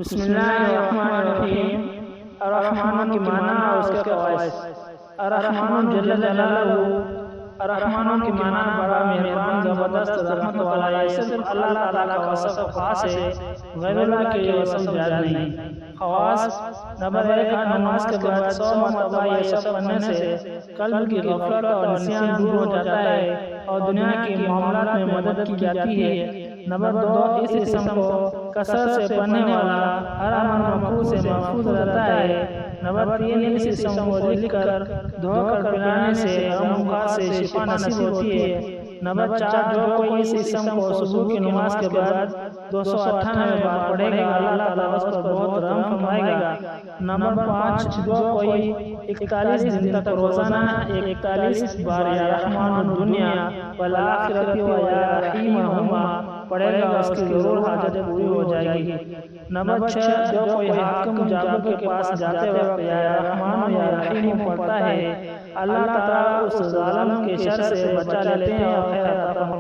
بسم اللہ الرحمن الرحیم۔ الرحمن کی معنی اور اس کے خواص۔ الرحمن جل جلالہ، الرحمن کی معنی بڑا مہربان زبردست رحمت والا ہے۔ صرف اللہ تعالیٰ کا وصف خاص ہے، غیر اللہ کے وصف جائز نہیں۔ خواص نمبر 1، نماز کے بعد 100 مرتبہ یہ سب پڑھنے سے قلب کی غفلت اور نسیان دور ہو جاتا ہے اور دنیا کے معاملات میں مدد کی جاتی ہے۔ نمبر 2، اس اسم کو کثرت سے پڑھنے والا ہر عمل مکروہ سے محفوظ رہتا ہے۔ نمبر 3، اس اسم کو لکھ کر دھو کر پلانے سے غم و غصہ سے شفا نصیب ہوتی ہے۔ نمبر 4، جو کوئی اس اسم کو صبح کی نماز کے بعد 298 بار پڑھے گا، اللہ تعالیٰ اس پر بہت رحم فرمائے گا۔ نمبر 5، جو کوئی 41 دن تک روزانہ 41 بار یا رحمان الدنیا والآخرت و یا رحیمہما پڑھے گا، اس کی ضرور حاجت پوری ہو جائے گی۔ نمبر 6، جو کوئی حاکم جابر کے پاس جاتے وقت یا رحمان یا رحیم پڑھتا ہے، اللہ تعالیٰ اس ظالم کے شر سے بچا لیتے ہیں اور خیر عطا فرماتے ہیں۔